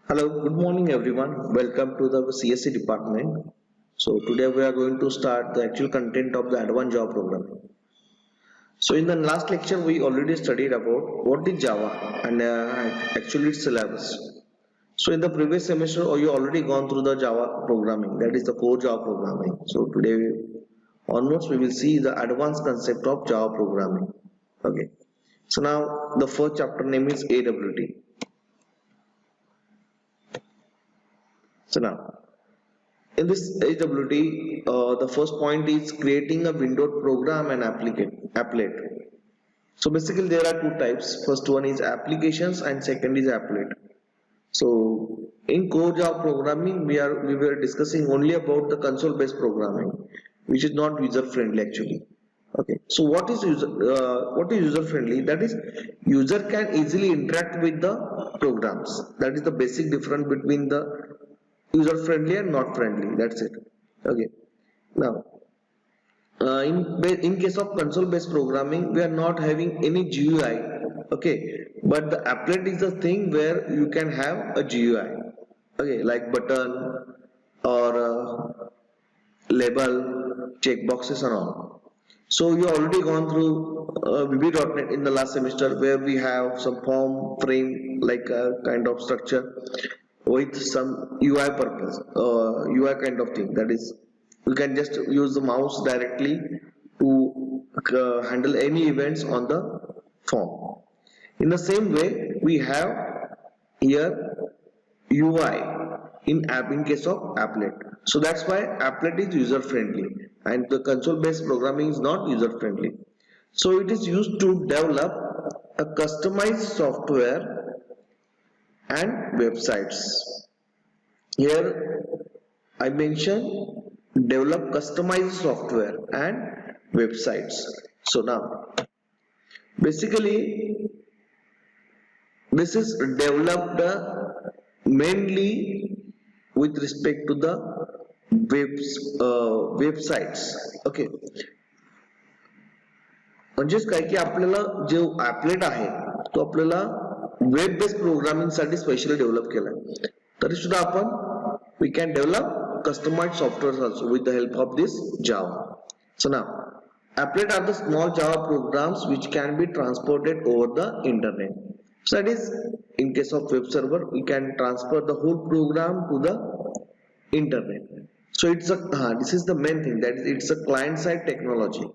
Hello, good morning everyone. Welcome to the CSC department. So today we are going to start the actual content of the advanced Java programming. So in the last lecture we already studied about what is Java and actually its syllabus. So in the previous semester you already gone through the Java programming, that is the core Java programming. So today onwards we will see the advanced concept of Java programming. Okay. So now the first chapter name is AWT. So now in this AWT, the first point is creating a windowed program and applet. So basically there are two types. First one is applications and second is applet. So in core Java programming, we were discussing only about the console based programming, which is not user friendly actually. Okay. So what is user friendly? That is, user can easily interact with the programs. That is the basic difference between the user friendly and not friendly. That's it. Okay. Now in case of console based programming, we are not having any GUI. Okay, but the applet is the thing where you can have a GUI. Okay, like button or label, checkboxes and all. So you already gone through VB.NET in the last semester, where we have some form frame like a kind of structure with some UI purpose, UI kind of thing. That is, you can just use the mouse directly to handle any events on the form. In the same way, we have here UI in case of applet. So that's why applet is user friendly and the console based programming is not user friendly. So it is used to develop a customized software and websites. Here I mention develop customized software and websites. So now basically this is developed mainly with respect to the websites. Okay, म्हणजेच काय की आपल्याला जे ऍपलेट आहे तो आपल्याला web based programming साठी specially develop केलाय. तरी सुद्धा आपण we can develop customized software also with the help of this Java. So now applet are the small Java programs which can be transported over the internet. So that is, in case of web server we can transfer the whole program to the internet. So it's a this is the main thing, that is it's a client side technology.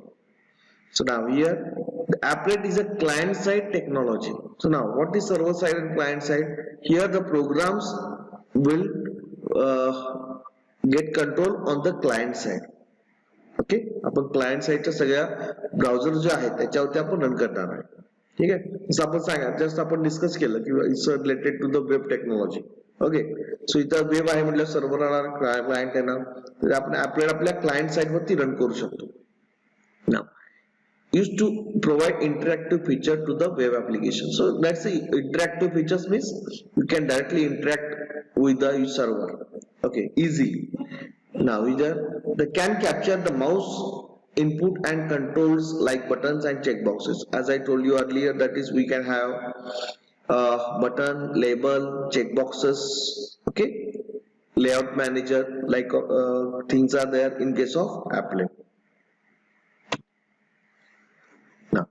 So now here the applet is a client side technology. So now what is server side and client side? Here the programs will get control on the client side. Okay, आपण client साईडच्या सगळ्या browser जे आहेत त्याच्यावरती आपण run करणार आहे. ठीक आहे, जसं आपण सांगा जस्ट आपण डिस्कस केलं की it's related to the web technology. Okay, so इथं वेब आहे म्हटलं सर्व्हर राहणार, क्लायंट येणार, तर आपण आपल्या क्लायंट साईड वरती रन करू शकतो. नाव used to provide interactive feature to the web application. So that's the interactive features means you can directly interact with the server. Okay, easy. Now either they can capture the mouse input and controls like buttons and checkboxes. As I told you earlier, that is we can have button, label, checkboxes. Okay, layout manager, like things are there in case of applet. Now,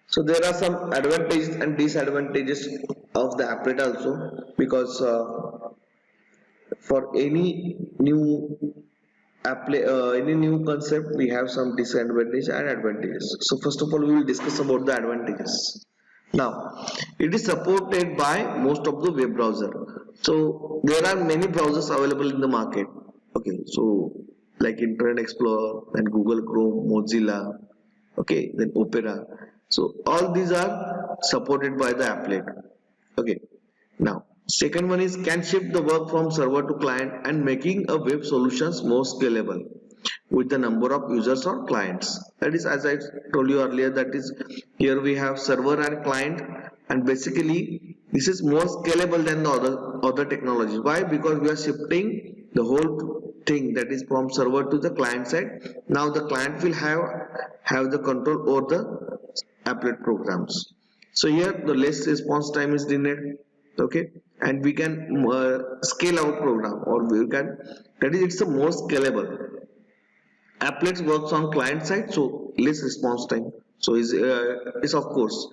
so there are some advantages and disadvantages of the applet also, because for any new concept we have some disadvantages and advantages. So first of all we will discuss about the advantages. Now it is supported by most of the web browser. So there are many browsers available in the market. Okay, so like Internet Explorer and Google Chrome, Mozilla, okay, then Opera. So all these are supported by the applet. Okay, now second one is can shift the work from server to client and making a web solutions more scalable with the number of users or clients. That is, as I told you earlier, that is, here we have server and client, and basically this is more scalable than the other technologies. Why? Because we are shifting the whole thing, that is from server to the client side. Now the client will have the control over the applet programs. So here the less response time is needed. Okay, and we can scale our program, or we can, that is, it's a more scalable. Applets works on client side, so less response time. So is of course,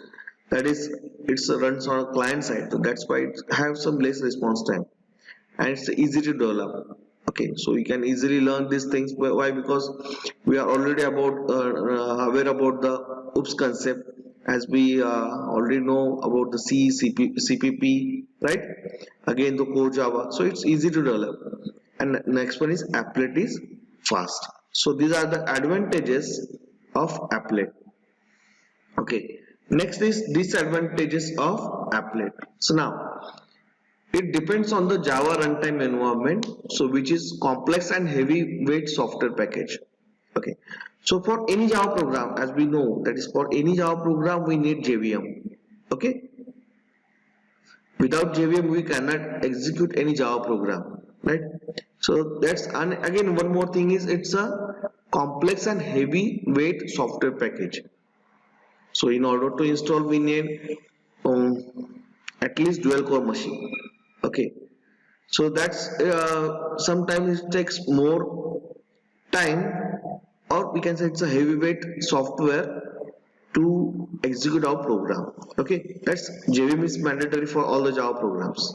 that is, it's runs on a client side, so that's why it have some less response time, and it's easy to develop. Okay, so we can easily learn these things. Why? Because we are already aware about the OOPS concept, as we already know about the CPP, right? Again, the core Java, so it's easy to develop. And next one is applet is fast. So these are the advantages of applet. Okay, next is disadvantages of applet. So now, it depends on the Java runtime environment, so which is complex and heavyweight software package. Okay, so for any Java program, as we know, that is, for any Java program we need JVM. Okay, without JVM we cannot execute any Java program, right? So that's, and again one more thing is, it's a complex and heavyweight software package. So in order to install we need at least dual core machine. Okay, so that's sometimes it takes more time, or we can say it's a heavyweight software to execute our program. Okay, that's, JVM is mandatory for all the Java programs.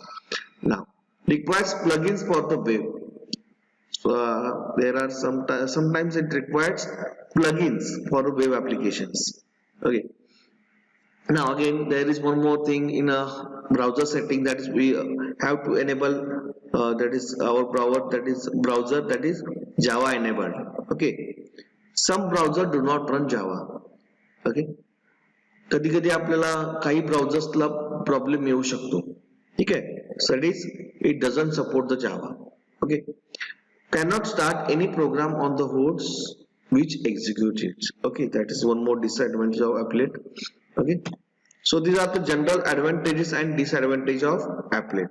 Now, requires plugins for the web. So there are sometimes it requires plugins for the web applications. Okay, now again there is one more thing in a browser setting, that is, we have to enable that is our browser that is Java enabled. Okay, some browser do not run Java. Okay, कधी कधी आपल्याला काही ब्राउझर्सला problem येऊ शकतो. ठीक आहे, so it doesn't support the Java. Okay, cannot start any program on the host which executes it. Okay, that is one more disadvantage of applet. Okay, so these are the general advantages and disadvantages of applet.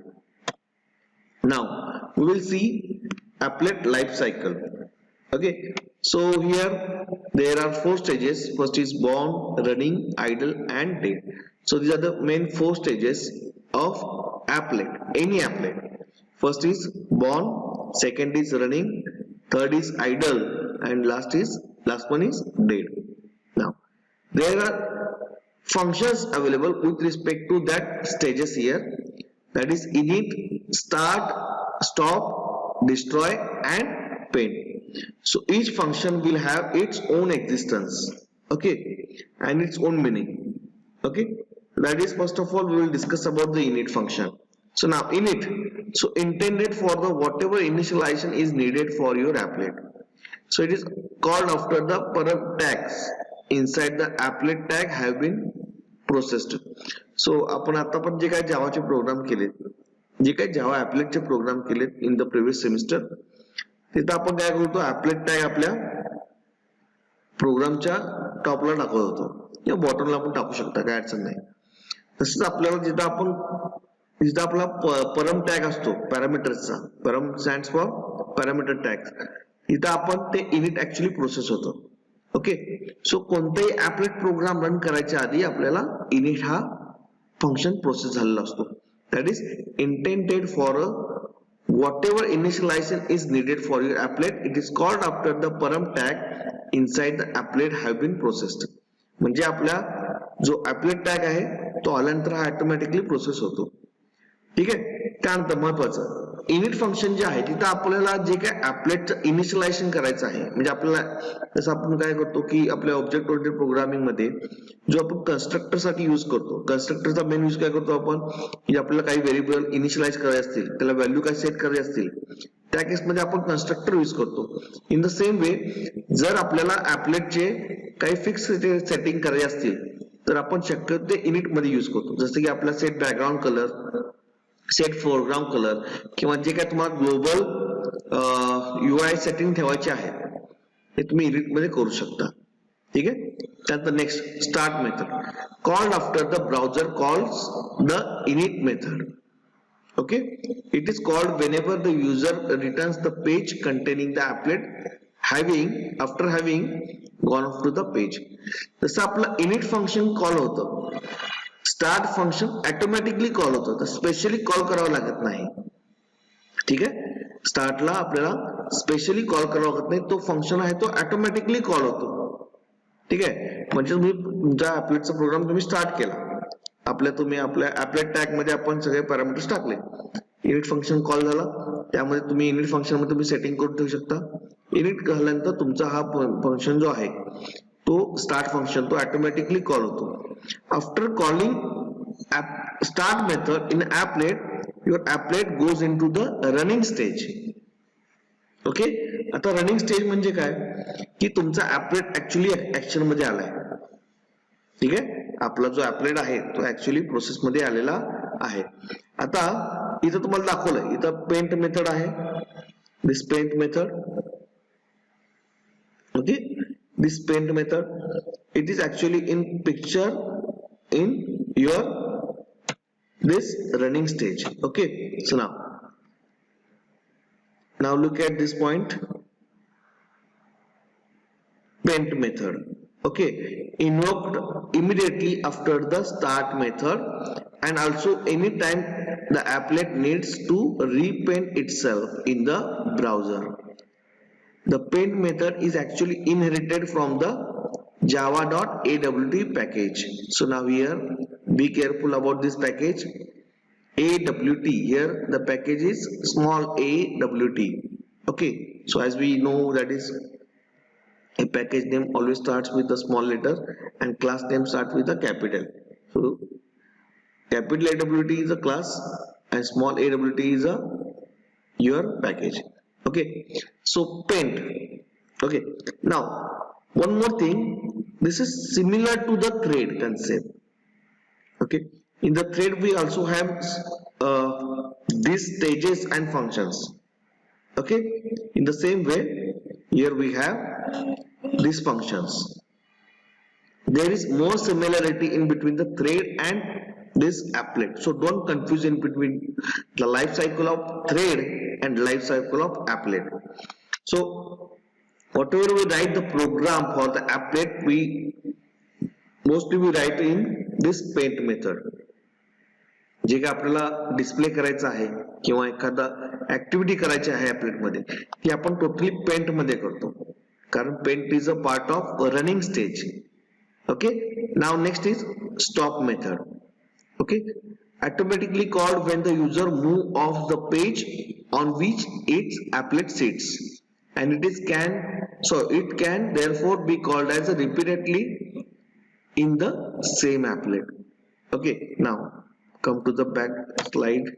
Now we will see applet life cycle. Okay, so here there are 4 stages. First is born, running, idle, and dead. So these are the main 4 stages of applet, any applet. First is born, second is running, third is idle, and last one is dead. Now there are functions available with respect to that stages here, that is init, start, stop, destroy, and paint. So each function will have its own existence, okay, and its own meaning. Okay, that is, first of all we will discuss about the init function. So now init, so intended for the whatever initialization is needed for your applet. So it is called after the param tags inside the applet tag have been processed. So आपण आता पण जे काही जावाचे programme केले, जे काही जावा ॲपलेटचे programme केले in the previous semester, तिथं आपण काय करतो, ॲपलेट टॅग आपल्या प्रोग्रामच्या टॉपला टाकत होतो किंवा बॉटमला पण टाकू शकता, काय अडचण नाही. तसंच आपल्याला जिथं आपला परम टॅग असतो पॅरामीटर्सचा, परम स्टँड्स फॉर पॅरामीटर टॅग, तिथं आपण ते इनिट ऍक्च्युली प्रोसेस होतो. ओके, सो कोणताही ॲपलेट प्रोग्राम रन करायच्या आधी आपल्याला इनिट हा फंक्शन प्रोसेस झालेला असतो. That is intended for whatever initialization is needed for your applet, it is called after the param tag inside the applet have been processed. म्हणजे आपला जो applet tag आहे तो आल्यानंतर हा ऑटोमॅटिकली प्रोसेस होतो. ठीक आहे, त्यानंतर महत्वाचं इनिट फंक्शन जे आहे तिथं आपल्याला जे काय ॲपलेटचं इनिशियलायझेशन करायचं आहे, म्हणजे आपल्याला जसं आपण काय करतो की आपल्या ऑब्जेक्ट ओरिएंटेड प्रोग्रामिंग मध्ये जो आपण कन्स्ट्रक्टर साठी यूज करतो, कन्स्ट्रक्टरचा मेन यूज काय करतो आपण, की आपल्याला काही व्हेरिएबल इनिशियलाइज करायचे असतील, त्याला व्हॅल्यू काय सेट करायची असतील, त्या केसमध्ये आपण कन्स्ट्रक्टर यूज करतो. इन द सेम वे जर आपल्याला ॲपलेटचे काही फिक्स सेटिंग करायचे असतील तर आपण शक्यतो ते इनिट मध्ये यूज करतो. जसं की आपला set background colour, set foreground colour, किंवा जे काय तुम्हाला ग्लोबल UI सेटिंग ठेवायचे आहे ते तुम्ही इनिट मध्ये करू शकता. ठीक आहे, त्यानंतर next start method called after the browser calls the init method. Okay, it is called whenever the user returns the page containing the applet after having gone to the page. जसं आपलं init function call होतं, start function automatically call होतं, तर specially call करावं लागत नाही. ठीक आहे, स्टार्टला आपल्याला स्पेशली कॉल करावा लागत नाही, तो फंक्शन आहे तो ऑटोमॅटिकली कॉल होतो. ठीक आहे, म्हणजे तुम्ही तुमच्या ऍपलेटचा प्रोग्राम तुम्ही स्टार्ट केला, तुम्ही आपल्या ऍपलेट टॅग मध्ये आपण सगळे पॅरामीटर्स टाकले, इनिट फंक्शन कॉल झाला, त्यामध्ये तुम्ही इनिट फंक्शन मध्ये तुम्ही सेटिंग करून ठेवू शकता. इनिट झाल्यानंतर तुमचा हा फंक्शन जो आहे तो स्टार्ट फंक्शन तो ऑटोमॅटिकली कॉल होतो. After calling start method in applet, your applet goes into the running stage. Okay, आता रनिंग स्टेज म्हणजे काय की तुमचा ऍपलेट ऍक्च्युअली ऍक्शन मध्ये आलाय. ठीक आहे, आपला जो ऍपलेट आहे तो ऍक्च्युअली प्रोसेस मध्ये आलेला आहे. आता इथं तुम्हाला दाखवलंय, इथं पेंट मेथड आहे, this paint method. Okay, this paint method, it is actually in picture in your this running stage. Okay, so now look at this point, paint method. Okay, invoked immediately after the start method, and also anytime the applet needs to repaint itself in the browser. The paint method is actually inherited from the java.awt package. So now here be careful about this package awt. Here the package is small awt. Okay, so as we know that is a package name always starts with a small letter and class name starts with a capital. So capital awt is a class and small awt is a your package. Okay, so paint. Okay, now one more thing, this is similar to the thread concept. Okay, in the thread we also have these stages and functions. Okay, in the same way here we have these functions. There is more similarity in between the thread and this applet, so don't confuse in between the life cycle of thread and life cycle of applet. So whatever we write the program for the applet, we mostly we write in this paint method. जे काय आपल्याला display करायचं आहे किंवा एखादा activity करायची आहे applet मध्ये, ती आपण टोटली पेंट मध्ये करतो, कारण paint is a part of running stage. Okay, now next is stop method. Okay, automatically called when the user move off the page on which its applet sits, and it can therefore be called as a repeatedly in the same applet. Okay, now come to the back slide,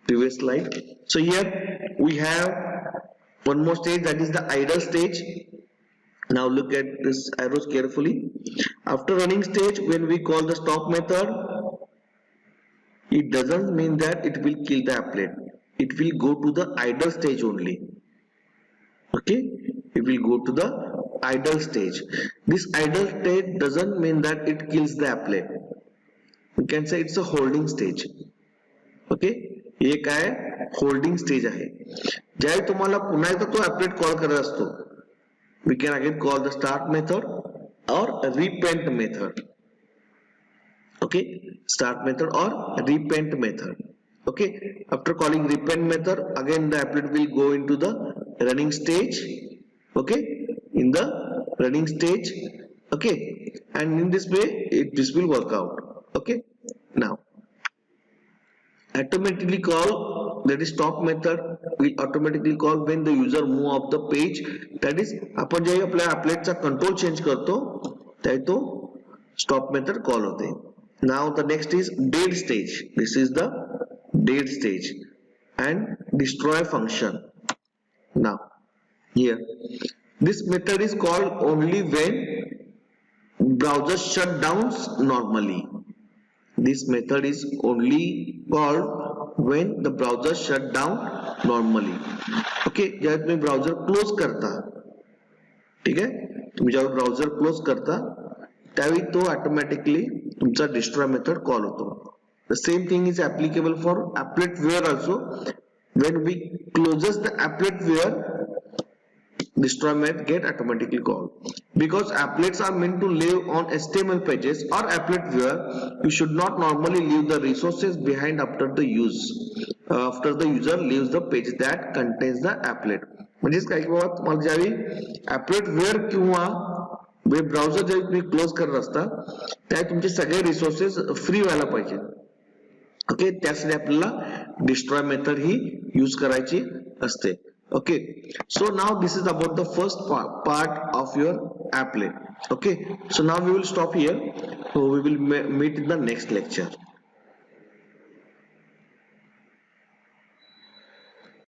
previous slide. So here we have one more stage, that is the idle stage. Now look at this arrows carefully. After running stage, when we call the stop method, it doesn't mean that it will kill the applet. It will go to the idle stage only. Okay, it will go to the idle stage. This idle stage doesn't mean that it kills the applet. We can say it's a holding stage. Okay, हे काय holding stage आहे. ज्यावेळी तुम्हाला पुन्हा एकदा तो applet call करायचा असतो, we can again call the start method or repaint method. Okay, start method or repaint method. Okay, after calling repaint method, again the applet will go into the running stage. Okay, in the running stage. Okay, and in this way this will work out. Okay, now automatically call, that is stop method will automatically call when the user move off the page. That is आपण जे आपल्या applet चा control change करतो त्यावेळी तो stop method call होते. Now the next is dead stage. This is the dead stage and destroy function. Now here this method is called only when browser shut down normally. This method is only called when the browser shut down normally. Okay, जेव्हा तुम्ही browser close करता, ठीक आहे, तुम्ही जेव्हा browser close करता त्यावेळी तो ऑटोमॅटिकली तुमचा डिस्ट्रॉय मेथड कॉल होतो. The same thing is applicable for applet where also. When we closes the applet where, destroy method get automatically called. Because applets are meant to live on HTML pages or applet viewer, you should not normally leave the resources behind after the after the user leaves the page that contains the applet. म्हणजेच काय की बाबा तुम्हाला ज्यावेळी applet where किंवा web browser ज्यावेळी तुम्ही close करत असता त्यावेळी तुमचे सगळे रिसोर्सेस फ्री व्हायला पाहिजे. ओके, त्यासाठी आपल्याला डिस्ट्रॉय मेथड ही यूज करायची असते. Okay, so now this is about the first part of your applet. Okay, so now we will stop here, so we will meet in the next lecture.